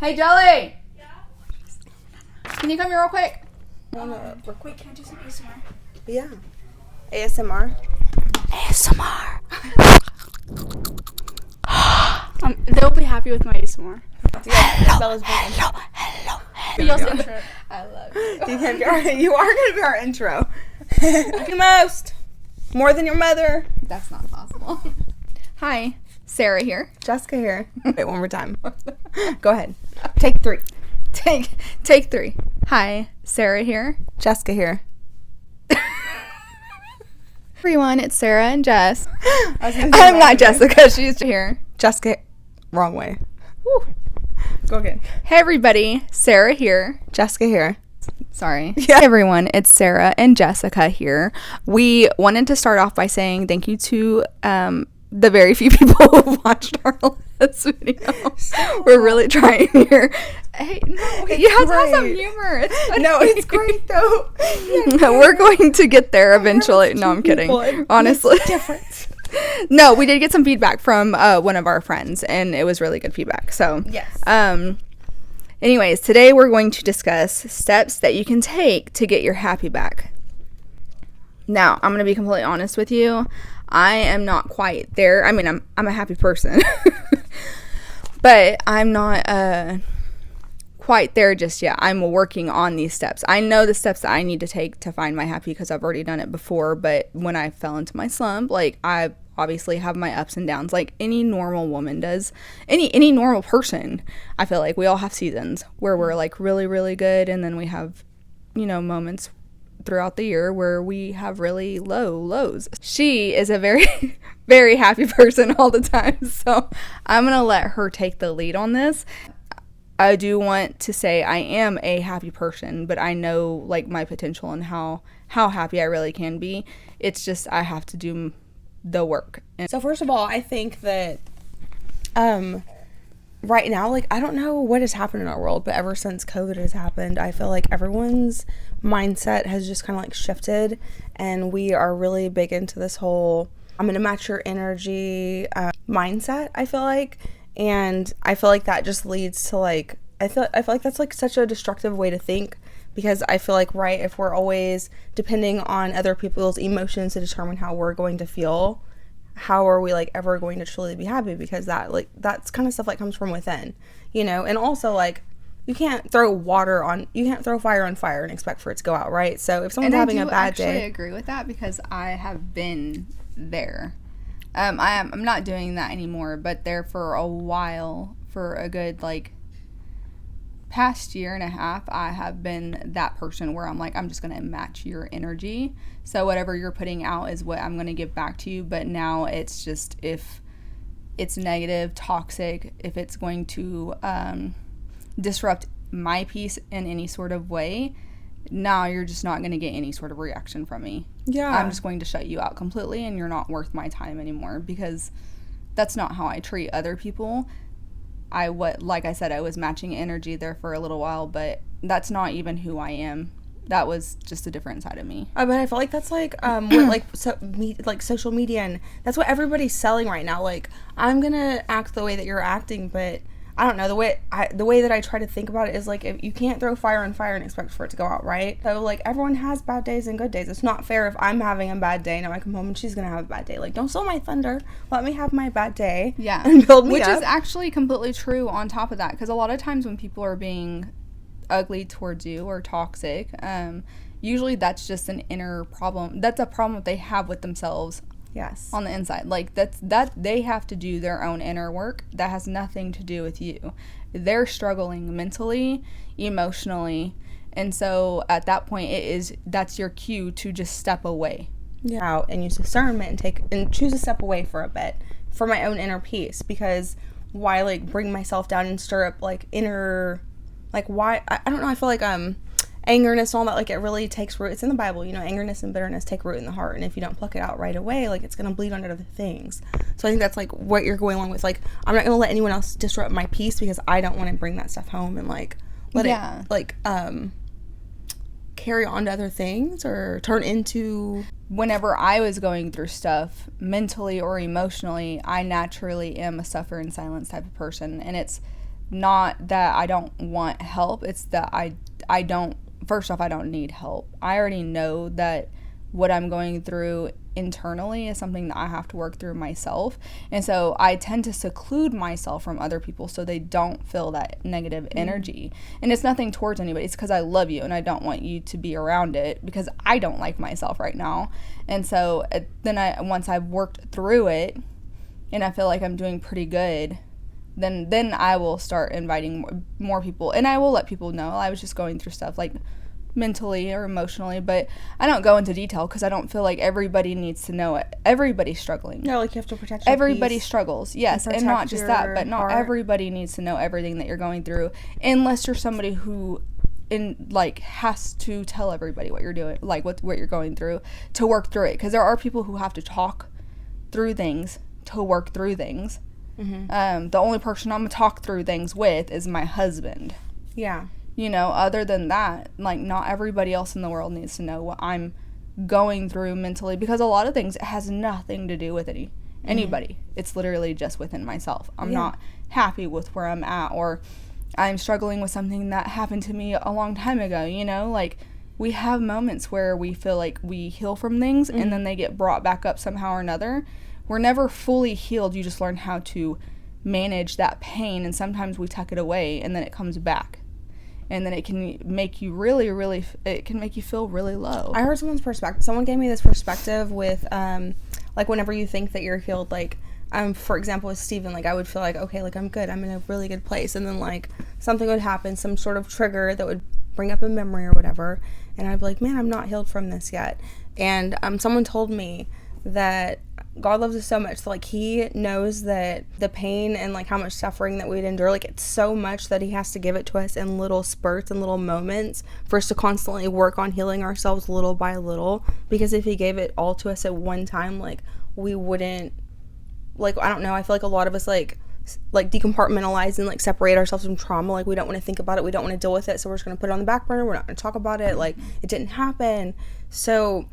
Hey, Jelly! Yeah? Can you come here real quick? Real quick, can I do some ASMR? Yeah. ASMR? ASMR. They'll be happy with my ASMR. Hello. Y'all's intro. I love you. You are going to be our intro. The most. More than your mother. That's not possible. Hi, Sarah here. Jessica here. Wait, one more time. Go ahead. Take 3. Take 3. Hi, Sarah here. Jessica here. Everyone, it's Sarah and Jess. I'm not Jessica. She's here. Jessica. Wrong way. Woo. Go again. Hey, everybody. Sarah here. Jessica here. Sorry. Yeah. Hey, everyone. It's Sarah and Jessica here. We wanted to start off by saying thank you to the very few people who watched our last video. We're really trying here. Hey, no, you have to have some humor. It's funny. No, it's great though. We're going to get there eventually. No, I'm kidding. Honestly. Difference. No, we did get some feedback from one of our friends, and it was really good feedback. So, yes. Anyways, today we're going to discuss steps that you can take to get your happy back. Now, I'm going to be completely honest with you. I am not quite there. I mean, I'm a happy person, but I'm not quite there just yet. I'm working on these steps. I know the steps that I need to take to find my happy because I've already done it before. But when I fell into my slump, like, I obviously have my ups and downs like any normal woman does, any normal person. I feel like we all have seasons where we're like really, really good, and then we have, moments throughout the year where we have really low lows. She is a very, very happy person all the time, so I'm gonna let her take the lead on this. I do want to say I am a happy person, but I know like my potential and how happy I really can be. It's just I have to do the work. So first of all, I think that right now, like, I don't know what has happened in our world, but ever since COVID has happened, I feel like everyone's mindset has just kind of like shifted, and we are really big into this whole I'm gonna match your energy mindset, I feel like. And I feel like that just leads to like I feel like that's like such a destructive way to think, because I feel like, right, if we're always depending on other people's emotions to determine how we're going to feel, how are we like ever going to truly be happy? Because that's kind of stuff that comes from within, and also like you can't throw fire on fire and expect for it to go out, right? So if someone's having a bad day, I actually agree with that because I have been there. I'm not doing that anymore, but there for a while, for a good like past year and a half, I have been that person where I'm like, I'm just gonna match your energy, so whatever you're putting out is what I'm gonna give back to you. But now it's just, if it's negative, toxic, if it's going to disrupt my peace in any sort of way, now you're just not going to get any sort of reaction from me. Yeah. I'm just going to shut you out completely, and you're not worth my time anymore, because that's not how I treat other people. Like I said, I was matching energy there for a little while, but that's not even who I am. That was just a different side of me. But I feel like that's like what like social media, and that's what everybody's selling right now. Like, I'm gonna act the way that you're acting, but I don't know, the way that I try to think about it is like, if you can't throw fire on fire and expect for it to go out, right? So like, everyone has bad days and good days. It's not fair if I'm having a bad day and I come home and she's gonna have a bad day. Like, don't steal my thunder. Let me have my bad day. Yeah. And build me Which up. is actually completely true on top of that, because a lot of times when people are being ugly towards you or toxic, usually that's just an inner problem. That's a problem that they have with themselves. Yes. On the inside. Like, that they have to do their own inner work. That has nothing to do with you. They're struggling mentally, emotionally, and so at that point that's your cue to just step away. Yeah, and use discernment and choose to step away for a bit for my own inner peace, because why like bring myself down and stir up like inner, like, why I don't know, I feel like angerness and all that, like, it really takes root. It's in the Bible, angerness and bitterness take root in the heart, and if you don't pluck it out right away, like, it's going to bleed on other things. So I think that's like what you're going along with. Like, I'm not going to let anyone else disrupt my peace, because I don't want to bring that stuff home and like let it like carry on to other things or turn into. Whenever I was going through stuff mentally or emotionally, I naturally am a suffer in silence type of person, and it's not that I don't want help. It's that I don't, first off, I don't need help. I already know that what I'm going through internally is something that I have to work through myself. And so I tend to seclude myself from other people so they don't feel that negative energy. And it's nothing towards anybody. It's because I love you and I don't want you to be around it because I don't like myself right now. And so then once I've worked through it and I feel like I'm doing pretty good, then I will start inviting more people. And I will let people know I was just going through stuff like mentally or emotionally, but I don't go into detail because I don't feel like everybody needs to know it. Everybody's struggling. No, like you have to protect your Everybody peace. struggles, yes, and not just that, but not everybody needs to know everything that you're going through unless you're somebody who has to tell everybody what you're doing, like what you're going through to work through it, because there are people who have to talk through things to work through things. The only person I'm gonna talk through things with is my husband. Yeah. You know, other than that, like, not everybody else in the world needs to know what I'm going through mentally, because a lot of things, it has nothing to do with anybody. It's literally just within myself. I'm not happy with where I'm at, or I'm struggling with something that happened to me a long time ago, you know? Like, we have moments where we feel like we heal from things, and then they get brought back up somehow or another. We're never fully healed. You just learn how to manage that pain, and sometimes we tuck it away, and then it comes back. And then it can make you it can make you feel really low. I heard someone's perspective. Someone gave me this perspective with, like, whenever you think that you're healed, like, for example, with Steven, like, I would feel like, okay, like, I'm good. I'm in a really good place. And then, like, something would happen, some sort of trigger that would bring up a memory or whatever. And I'd be like, man, I'm not healed from this yet. And someone told me that God loves us so much, so, like, he knows that the pain and, like, how much suffering that we'd endure, like, it's so much that he has to give it to us in little spurts and little moments for us to constantly work on healing ourselves little by little, because if he gave it all to us at one time, like, we wouldn't, like, I don't know, I feel like a lot of us, like decompartmentalize and, like, separate ourselves from trauma. Like, we don't want to think about it, we don't want to deal with it, so we're just going to put it on the back burner, we're not going to talk about it, like, it didn't happen. So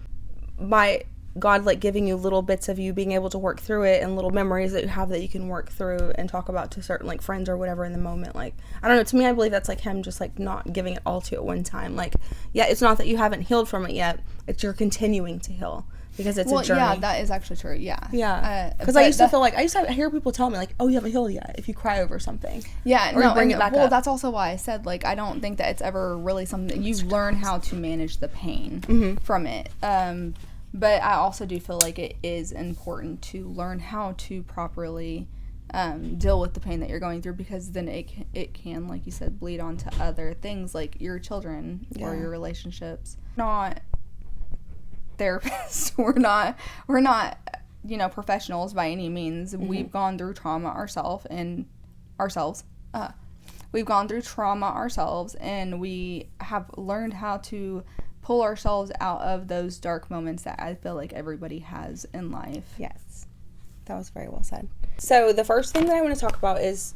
by God, like, giving you little bits of you being able to work through it, and little memories that you have that you can work through and talk about to certain, like, friends or whatever in the moment. Like, I don't know, to me, I believe that's, like, him just, like, not giving it all to you at one time. Like, yeah, it's not that you haven't healed from it yet, it's you're continuing to heal, because it's a journey. Yeah, that is actually true. Yeah, because I used to hear people tell me, like, oh, you haven't healed yet if you cry over something. Yeah, or no, you bring it back up. That's also why I said, like, I don't think that it's ever really something that you learn how to manage the pain from it. But I also do feel like it is important to learn how to properly deal with the pain that you're going through, because then it can, like you said, bleed onto other things like your children or your relationships. Not therapists. We're not professionals by any means. We've gone through trauma ourselves. We've gone through trauma ourselves, and we have learned how to pull ourselves out of those dark moments that I feel like everybody has in life. Yes, that was very well said. So the first thing that I want to talk about is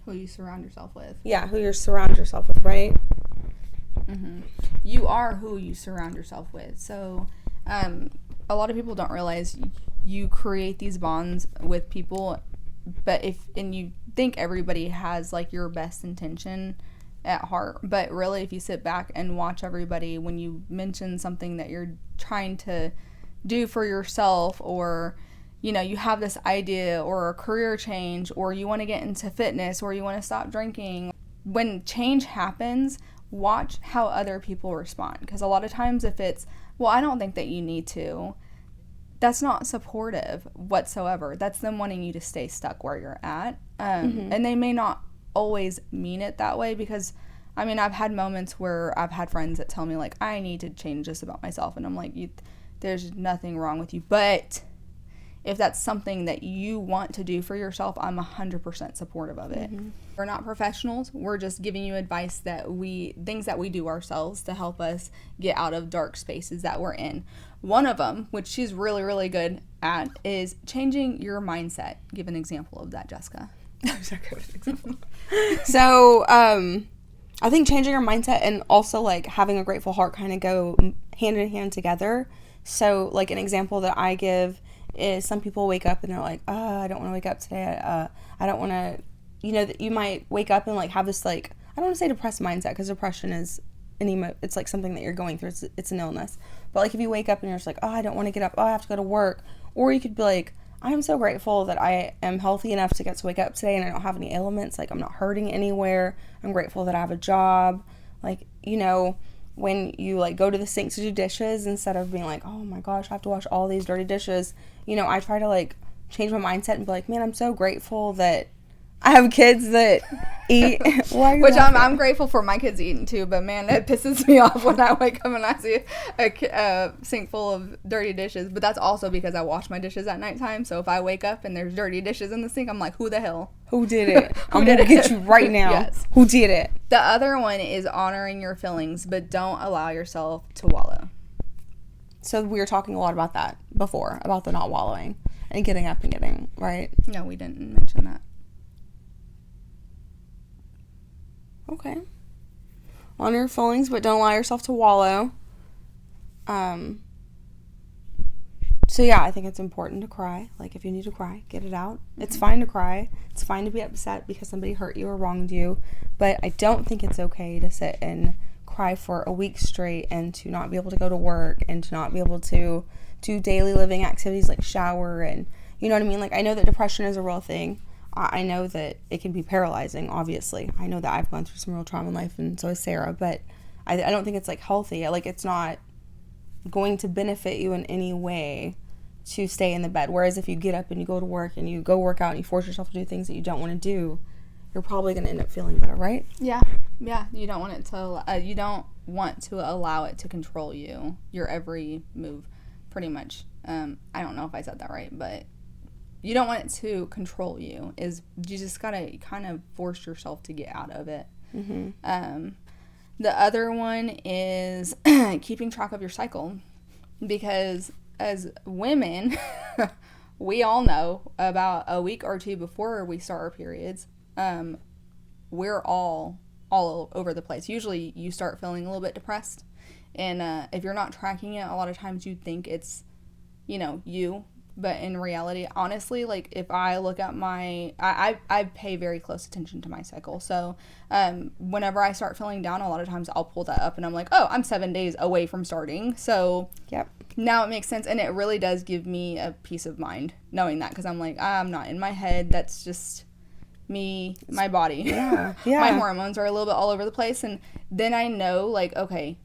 who you surround yourself with. Yeah, who you surround yourself with, right? You are who you surround yourself with. So a lot of people don't realize you create these bonds with people, but you think everybody has, like, your best intention at heart, but really, if you sit back and watch everybody, when you mention something that you're trying to do for yourself, or you have this idea or a career change, or you want to get into fitness, or you want to stop drinking, when change happens, watch how other people respond, because a lot of times if it's, well, I don't think that you need to, that's not supportive whatsoever. That's them wanting you to stay stuck where you're at, and they may not always mean it that way, because I mean, I've had moments where I've had friends that tell me, like, I need to change this about myself, and I'm like, there's nothing wrong with you, but if that's something that you want to do for yourself, I'm 100% supportive of it. We're not professionals. We're just giving you advice things that we do ourselves to help us get out of dark spaces that we're in. One of them, which she's really, really good at, is changing your mindset. Give an example of that, Jessica. So, I think changing your mindset and also, like, having a grateful heart kind of go hand in hand together. So, like, an example that I give is some people wake up and they're like, I don't want to wake up today. I don't want to you know, that you might wake up and like have this like, I don't want to say depressed mindset, because depression is it's like something that you're going through. It's an illness. But like if you wake up and you're just like, oh, I don't want to get up. Oh, I have to go to work. Or you could be like, I am so grateful that I am healthy enough to get to wake up today and I don't have any ailments. Like I'm not hurting anywhere. I'm grateful that I have a job. Like, you know, when you like go to the sink to do dishes, instead of being like, oh my gosh, I have to wash all these dirty dishes. You know, I try to like change my mindset and be like, man, I'm so grateful that I have kids that eat. Which I'm grateful for my kids eating too, but man, it pisses me off when I wake up and I see a sink full of dirty dishes. But that's also because I wash my dishes at nighttime. So if I wake up and there's dirty dishes in the sink, I'm like, who the hell? Who did it? I'm going to get you right now. Yes. Who did it? The other one is honoring your feelings, but don't allow yourself to wallow. So we were talking a lot about that before, about the not wallowing and getting up and getting, right? No, we didn't mention that. Okay. Honor your feelings, but don't allow yourself to wallow. So yeah, I think it's important to cry. Like if you need to cry, get it out. Mm-hmm. It's fine to cry. It's fine to be upset because somebody hurt you or wronged you. But I don't think it's okay to sit and cry for a week straight and to not be able to go to work and to not be able to do daily living activities like shower and, you know what I mean? Like I know that depression is a real thing. I know that it can be paralyzing, obviously. I know that I've gone through some real trauma in life, and so has Sarah, but I don't think it's, like, healthy. Like, it's not going to benefit you in any way to stay in the bed. Whereas if you get up and you go to work and you go work out and you force yourself to do things that you don't want to do, you're probably going to end up feeling better, right? Yeah. Yeah. You don't want it to, you don't want to allow it to control you, your every move, pretty much. I don't know if I said that right, but you don't want it to control you. You just gotta kind of force yourself to get out of it. Mm-hmm. The other one is keeping track of your cycle, because as women, we all know about a week or two before we start our periods, we're all over the place. Usually you start feeling a little bit depressed, and if you're not tracking it, a lot of times you think it's, you. But in reality, honestly, like if I look at I pay very close attention to my cycle. So whenever I start feeling down, a lot of times I'll pull that up and I'm like, oh, I'm 7 days away from starting. So yep. Now it makes sense. And it really does give me a peace of mind knowing that, because I'm like, I'm not in my head. That's just me, my body. Yeah. My hormones are a little bit all over the place. And then I know, like, okay,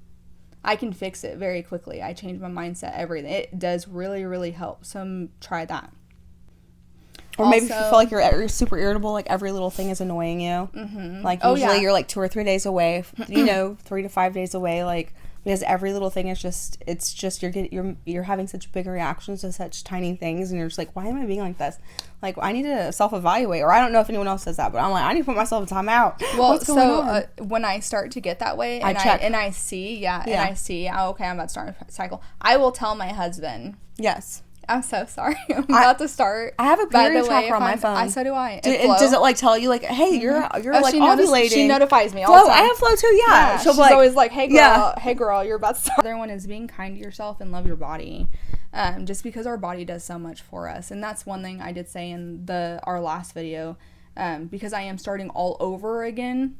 I can fix it very quickly. I change my mindset, everything. It does really, really help. So try that. Or maybe if you feel like you're super irritable, like every little thing is annoying you. Mm-hmm. Like usually you're like 2 or 3 days away, 3 to 5 days away, like because every little thing is just you're having such big reactions to such tiny things, and you're just like, why am I being like this? Like I need to self-evaluate. Or I don't know if anyone else says that, but I'm like, I need to put myself in time out. Well, what's going on? When I start to get that way, and I see, oh, okay, I'm about to start a cycle, I will tell my husband. Yes. I'm so sorry. I'm about to start. I have a period tracker on my phone. So do I. Does it like tell you like, hey, you're like ovulating? She notifies me all Flo, the time. I have Flo too. Yeah. She's always like, hey girl, you're about to start. The other one is being kind to yourself and love your body. Just because our body does so much for us, and that's one thing I did say in our last video. Because I am starting all over again,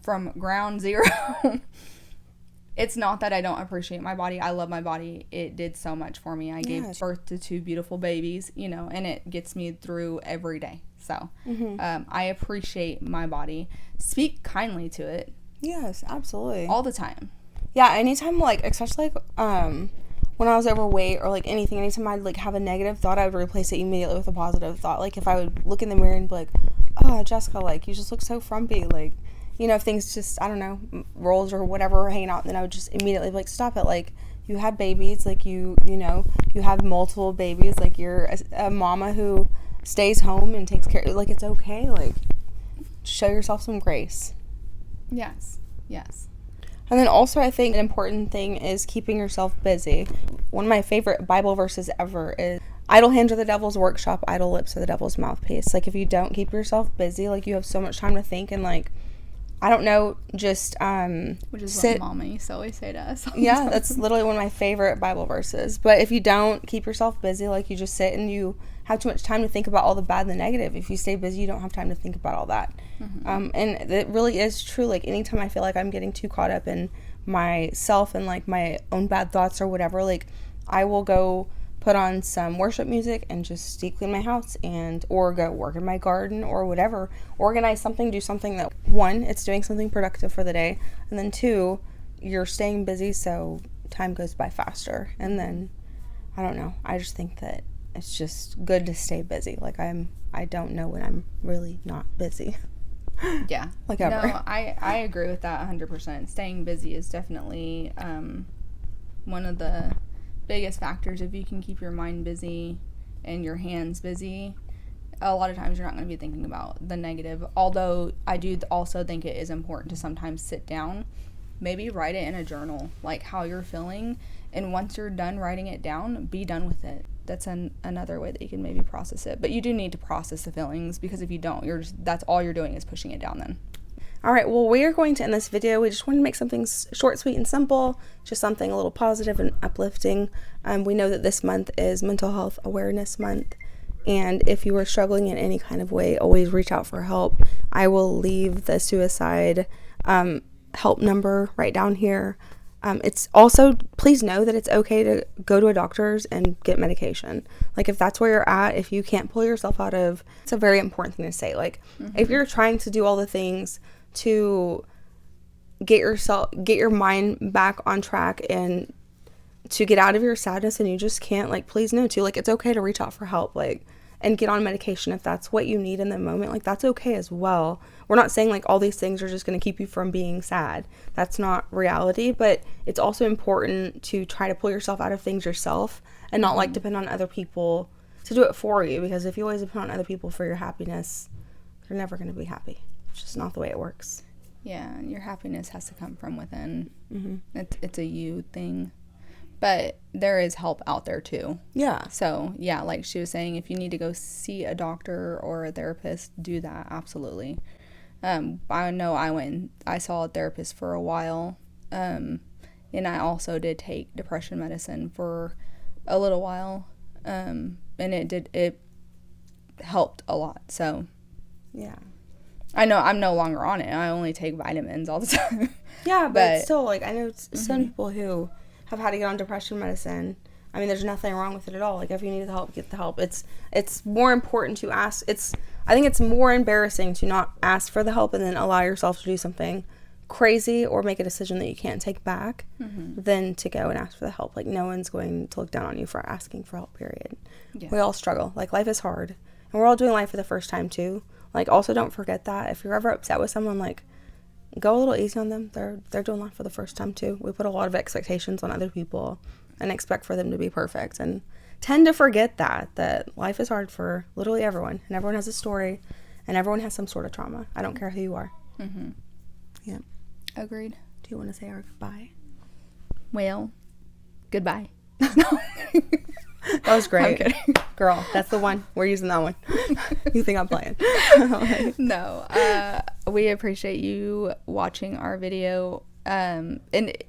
from ground zero. It's not that I don't appreciate my body. I love my body. It did so much for me. I gave birth to 2 beautiful babies, and it gets me through every day. So I appreciate my body. Speak kindly to it. Yes, absolutely. All the time. Yeah, anytime, like, especially, like, when I was overweight or, like, anytime I'd, like, have a negative thought, I would replace it immediately with a positive thought. Like, if I would look in the mirror and be like, oh, Jessica, like, you just look so frumpy, like, if things just, I don't know, rolls or whatever were hanging out, then I would just immediately be like, stop it. Like, you had babies, like, you have multiple babies, like, you're a mama who stays home and takes care, like, it's okay, like, show yourself some grace. Yes. And then also, I think an important thing is keeping yourself busy. One of my favorite Bible verses ever is, idle hands are the devil's workshop, idle lips are the devil's mouthpiece. Like, if you don't keep yourself busy, like, you have so much time to think and, like, I don't know, just which is what Mama used to always say to us. Yeah, that's literally one of my favorite Bible verses. But if you don't keep yourself busy, like you just sit and you have too much time to think about all the bad and the negative. If you stay busy, you don't have time to think about all that. And it really is true. Like, anytime I feel like I'm getting too caught up in myself and like my own bad thoughts or whatever, like, I will go put on some worship music and just deep clean my house, and or go work in my garden or whatever, organize something, do something that, one, it's doing something productive for the day, and then two, you're staying busy so time goes by faster. And then I don't know, I just think that it's just good to stay busy. Like, I don't know when I'm really not busy. Yeah. Like, ever. No, I agree with that 100%. Staying busy is definitely one of the biggest factors. If you can keep your mind busy and your hands busy, a lot of times you're not going to be thinking about the negative. Although I do also think it is important to sometimes sit down, maybe write it in a journal, like how you're feeling, and once you're done writing it down, be done with it. That's another way that you can maybe process it. But you do need to process the feelings, because if you don't, that's all you're doing is pushing it down then. All right, well, we are going to end this video. We just wanted to make something short, sweet, and simple, just something a little positive and uplifting. We know that this month is Mental Health Awareness Month, and if you are struggling in any kind of way, always reach out for help. I will leave the suicide help number right down here. It's also, please know that it's okay to go to a doctor's and get medication. Like, if that's where you're at, if you can't pull yourself out of, it's a very important thing to say. Like, if you're trying to do all the things to get your mind back on track and to get out of your sadness, and you just can't, like, please know too, like, it's okay to reach out for help, like, and get on medication if that's what you need in the moment. Like, that's okay as well. We're not saying like all these things are just going to keep you from being sad. That's not reality, but it's also important to try to pull yourself out of things yourself and not like depend on other people to do it for you, because if you always depend on other people for your happiness, you're never going to be happy. It's just not the way it works. Yeah, and your happiness has to come from within. It's a you thing. But there is help out there too. Yeah. So, yeah, like she was saying, if you need to go see a doctor or a therapist, do that. Absolutely. I know I saw a therapist for a while. And I also did take depression medicine for a little while. And it helped a lot. So, yeah. I know I'm no longer on it. I only take vitamins all the time. Yeah, but still, like, I know some people who have had to get on depression medicine. I mean, there's nothing wrong with it at all. Like, if you need the help, get the help. It's more important to ask. I think it's more embarrassing to not ask for the help and then allow yourself to do something crazy or make a decision that you can't take back than to go and ask for the help. Like, no one's going to look down on you for asking for help, period. Yeah. We all struggle. Like, life is hard. And we're all doing life for the first time, too. Like, also don't forget that. If you're ever upset with someone, like, go a little easy on them. They're doing life for the first time, too. We put a lot of expectations on other people and expect for them to be perfect, and tend to forget that life is hard for literally everyone, and everyone has a story, and everyone has some sort of trauma. I don't care who you are. Yeah. Agreed. Do you want to say our goodbye? Well, goodbye. That was great. I'm kidding. Girl, that's the one. We're using that one. You think I'm playing? No. We appreciate you watching our video. And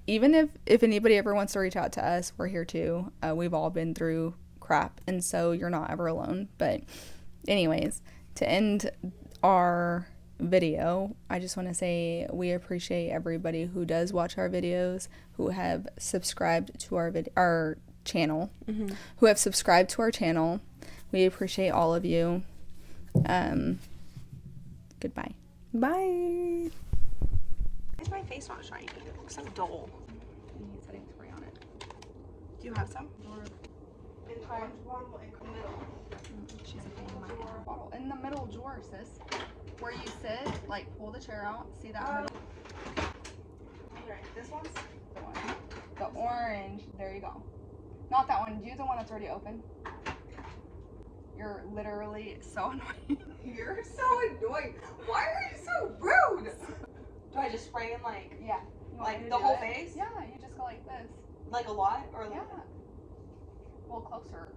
even if anybody ever wants to reach out to us, we're here too. We've all been through crap, and so you're not ever alone. But anyways, to end our video, I just want to say we appreciate everybody who does watch our videos, who have subscribed to our channel, who have subscribed to our channel. We appreciate all of you. Goodbye. Bye. Why is my face not shiny? It looks so dull. You need setting spray on it. Do you have some? She's a pain in my water bottle. In the middle drawer, sis. Where you sit, like, pull the chair out. See that middle? Right, this one's the one. The orange. There you go. Not that one. Do the one that's already open. You're literally so annoying. You're so annoying. Why are you so rude? Do I just spray in, like, yeah, like the whole face? Yeah, you just go like this. Like a lot, or yeah, a little closer.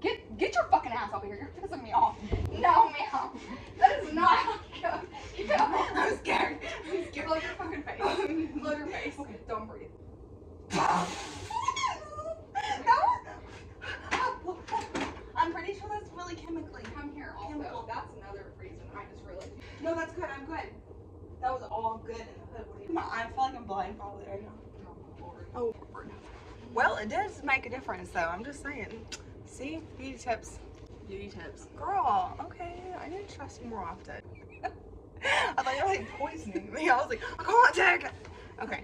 Get your fucking ass over here. You're pissing me off. No, ma'am. That is not how you go. I'm scared. Load your fucking face. Load your face. Okay, don't breathe. I'm pretty sure that's really No, that's good. I'm good. That was all good in the hood. I feel like I'm blindfolded right now. Oh. Well, it does make a difference, though. I'm just saying. See? Beauty tips. Beauty tips. Girl, okay. I need to trust you more often. I thought you were like poisoning me. I was like, I can't take it. Okay.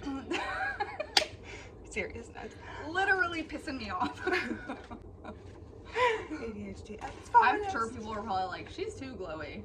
Seriousness. Literally pissing me off. ADHD. It's fine. I'm sure people are probably like, she's too glowy.